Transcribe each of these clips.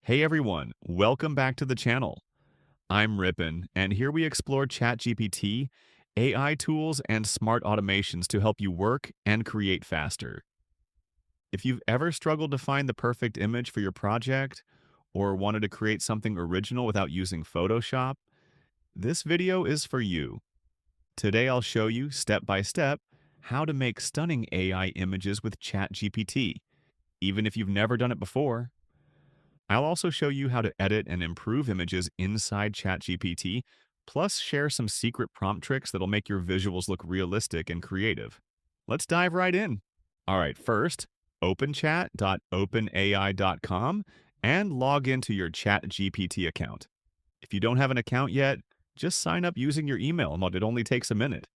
Hey everyone, welcome back to the channel. I'm Ripon, and here we explore ChatGPT, AI tools, and smart automations to help you work and create faster. If you've ever struggled to find the perfect image for your project, or wanted to create something original without using Photoshop, this video is for you. Today I'll show you, step by step, how to make stunning AI images with ChatGPT, even if you've never done it before. I'll also show you how to edit and improve images inside ChatGPT, plus share some secret prompt tricks that'll make your visuals look realistic and creative. Let's dive right in. All right, first, open chat.openai.com and log into your ChatGPT account. If you don't have an account yet, just sign up using your email. It only takes a minute.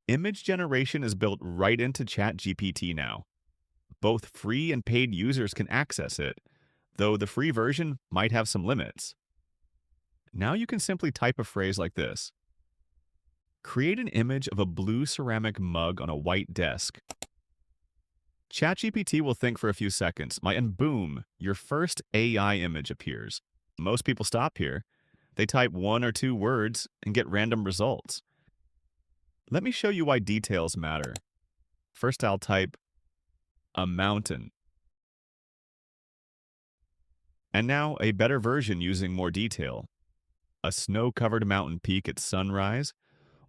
Image generation is built right into ChatGPT now. Both free and paid users can access it, though the free version might have some limits. Now you can simply type a phrase like this. Create an image of a blue ceramic mug on a white desk. ChatGPT will think for a few seconds, and boom, your first AI image appears. Most people stop here. They type one or two words and get random results. Let me show you why details matter. First, I'll type a mountain. And now a better version using more detail. A snow-covered mountain peak at sunrise,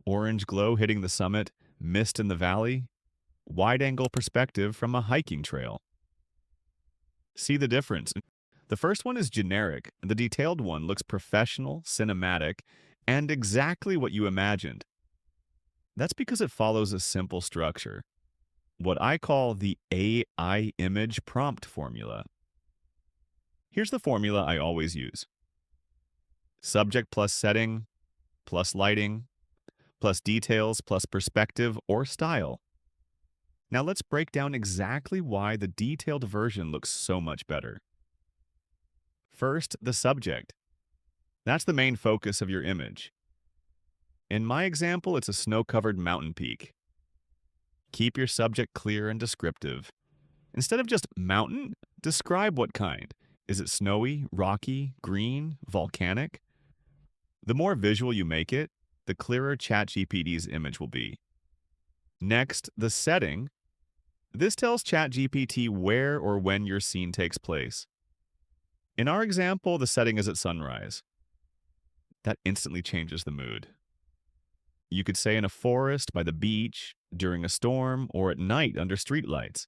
orange glow hitting the summit, mist in the valley, wide-angle perspective from a hiking trail. See the difference? The first one is generic. The detailed one looks professional, cinematic, and exactly what you imagined. That's because it follows a simple structure, what I call the AI image prompt formula. Here's the formula I always use. Subject plus setting, plus lighting, plus details, plus perspective or style. Now let's break down exactly why the detailed version looks so much better. First, the subject. That's the main focus of your image. In my example, it's a snow-covered mountain peak. Keep your subject clear and descriptive. Instead of just mountain, describe what kind. Is it snowy, rocky, green, volcanic? The more visual you make it, the clearer ChatGPT's image will be. Next, the setting. This tells ChatGPT where or when your scene takes place. In our example, the setting is at sunrise. That instantly changes the mood. You could say in a forest, by the beach, during a storm, or at night under streetlights.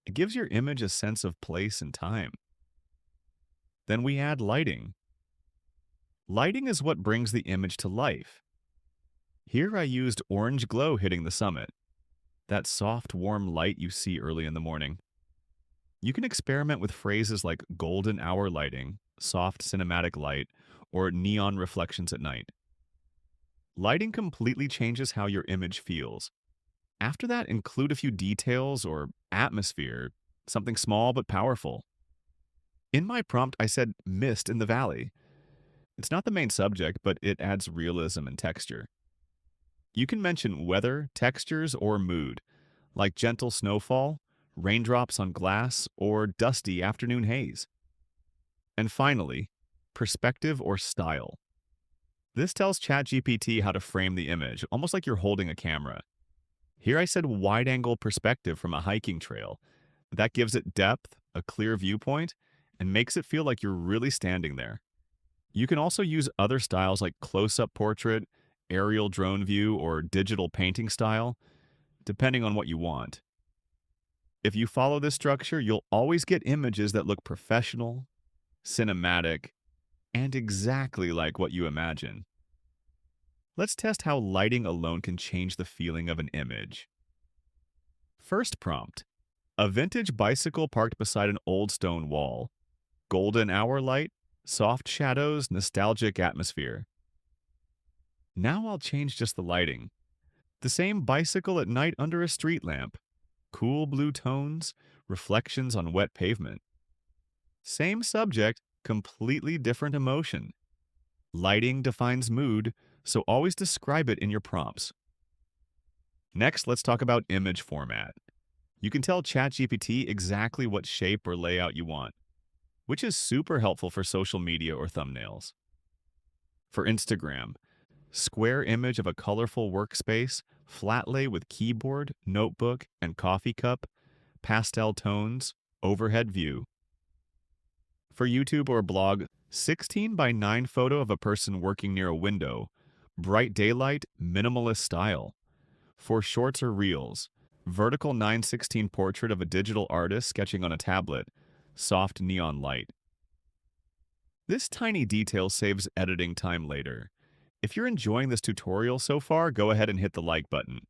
It gives your image a sense of place and time. Then we add lighting. Lighting is what brings the image to life. Here I used orange glow hitting the summit, that soft, warm light you see early in the morning. You can experiment with phrases like golden hour lighting, soft cinematic light, or neon reflections at night. Lighting completely changes how your image feels. After that, include a few details or atmosphere, something small but powerful. In my prompt, I said mist in the valley. It's not the main subject, but it adds realism and texture. You can mention weather, textures, or mood, like gentle snowfall, raindrops on glass, or dusty afternoon haze. And finally, perspective or style. This tells ChatGPT how to frame the image, almost like you're holding a camera. Here I said wide-angle perspective from a hiking trail. That gives it depth, a clear viewpoint, and makes it feel like you're really standing there. You can also use other styles like close-up portrait, aerial drone view, or digital painting style, depending on what you want. If you follow this structure, you'll always get images that look professional, cinematic, and exactly like what you imagine. Let's test how lighting alone can change the feeling of an image. First prompt. A vintage bicycle parked beside an old stone wall. Golden hour light, soft shadows, nostalgic atmosphere. Now I'll change just the lighting. The same bicycle at night under a street lamp. Cool blue tones, reflections on wet pavement. Same subject, completely different emotion. Lighting defines mood, so always describe it in your prompts. Next, let's talk about image format. You can tell ChatGPT exactly what shape or layout you want. which is super helpful for social media or thumbnails. For Instagram, square image of a colorful workspace, flat lay with keyboard, notebook, and coffee cup, pastel tones, overhead view. For YouTube or blog, 16 by 9 photo of a person working near a window, bright daylight, minimalist style. For shorts or reels, vertical 9:16 portrait of a digital artist sketching on a tablet, soft neon light. This tiny detail saves editing time later. If you're enjoying this tutorial so far, go ahead and hit the like button.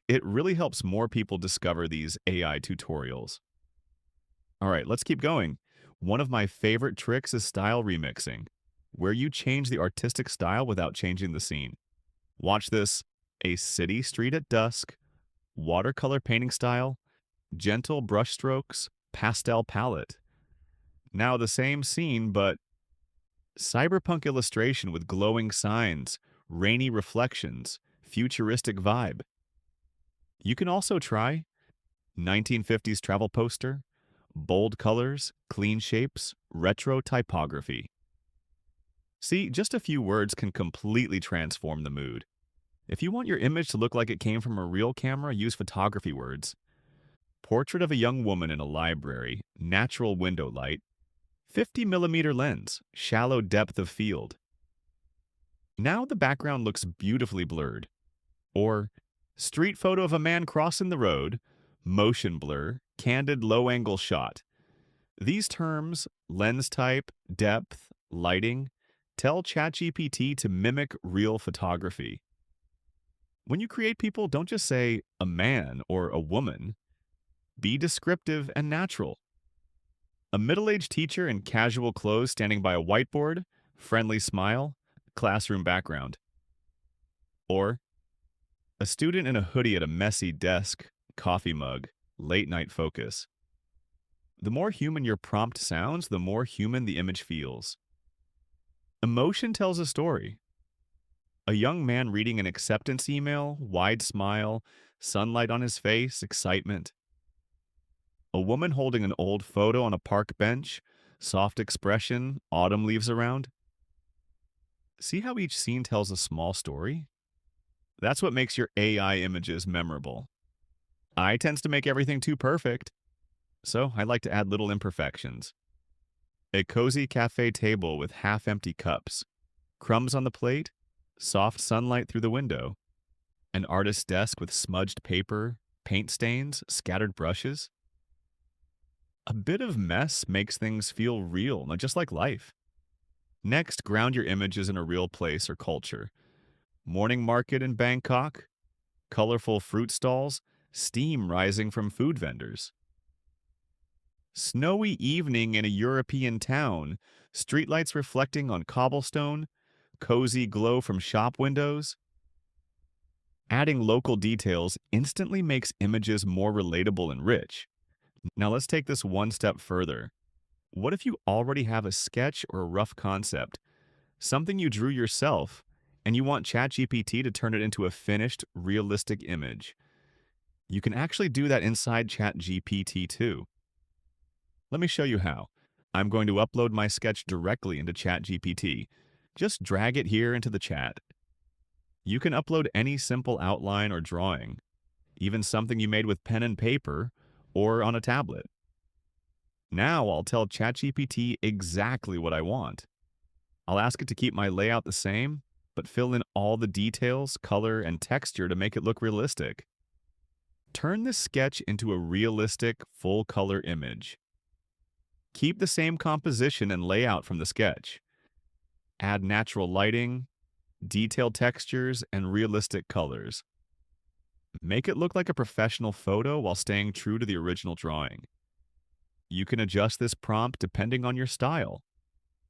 It really helps more people discover these AI tutorials. All right, let's keep going. One of my favorite tricks is style remixing, where you change the artistic style without changing the scene. Watch this: a city street at dusk, watercolor painting style, gentle brush strokes, pastel palette. Now the same scene, but cyberpunk illustration with glowing signs, rainy reflections, futuristic vibe. You can also try 1950s travel poster, bold colors, clean shapes, retro typography. See, just a few words can completely transform the mood. If you want your image to look like it came from a real camera, use photography words. Portrait of a young woman in a library, natural window light, 50mm lens, shallow depth of field. Now the background looks beautifully blurred. Or street photo of a man crossing the road, motion blur, candid low-angle shot. These terms, lens type, depth, lighting, tell ChatGPT to mimic real photography. When you create people, don't just say a man or a woman. Be descriptive and natural. A middle-aged teacher in casual clothes standing by a whiteboard, friendly smile, classroom background. Or a student in a hoodie at a messy desk, coffee mug, late-night focus. The more human your prompt sounds, the more human the image feels. Emotion tells a story. A young man reading an acceptance email, wide smile, sunlight on his face, excitement. A woman holding an old photo on a park bench, soft expression, autumn leaves around. See how each scene tells a small story? That's what makes your AI images memorable. I tends to make everything too perfect, so I like to add little imperfections. A cozy cafe table with half-empty cups, crumbs on the plate, soft sunlight through the window, an artist's desk with smudged paper, paint stains, scattered brushes. A bit of mess makes things feel real, not just like life. Next, ground your images in a real place or culture. Morning market in Bangkok, colorful fruit stalls, steam rising from food vendors. Snowy evening in a European town, streetlights reflecting on cobblestone, cozy glow from shop windows. Adding local details instantly makes images more relatable and rich. Now let's take this one step further. What if you already have a sketch or a rough concept, something you drew yourself, and you want ChatGPT to turn it into a finished, realistic image? You can actually do that inside ChatGPT too. Let me show you how. I'm going to upload my sketch directly into ChatGPT. Just drag it here into the chat. You can upload any simple outline or drawing, even something you made with pen and paper or on a tablet. Now I'll tell ChatGPT exactly what I want. I'll ask it to keep my layout the same, but fill in all the details, color, and texture to make it look realistic. Turn this sketch into a realistic, full-color image. Keep the same composition and layout from the sketch. Add natural lighting, detailed textures, and realistic colors. Make it look like a professional photo while staying true to the original drawing. You can adjust this prompt depending on your style,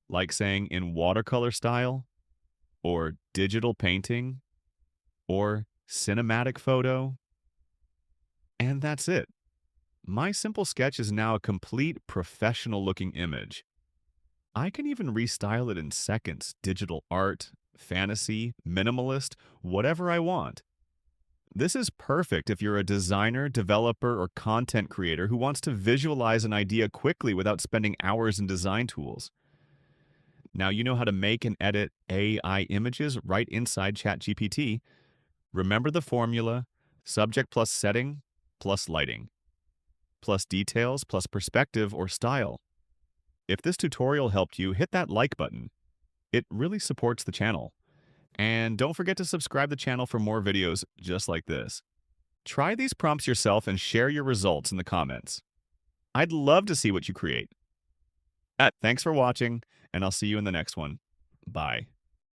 like saying in watercolor style, or digital painting, or cinematic photo. And that's it. My simple sketch is now a complete professional-looking image. I can even restyle it in seconds: digital art, fantasy, minimalist, whatever I want. This is perfect if you're a designer, developer, or content creator who wants to visualize an idea quickly without spending hours in design tools. Now you know how to make and edit AI images right inside ChatGPT. Remember the formula: subject plus setting plus lighting plus details plus perspective or style. If this tutorial helped you, hit that like button. It really supports the channel. And don't forget to subscribe to the channel for more videos just like this. Try these prompts yourself and share your results in the comments. I'd love to see what you create. Thanks for watching, and I'll see you in the next one. Bye.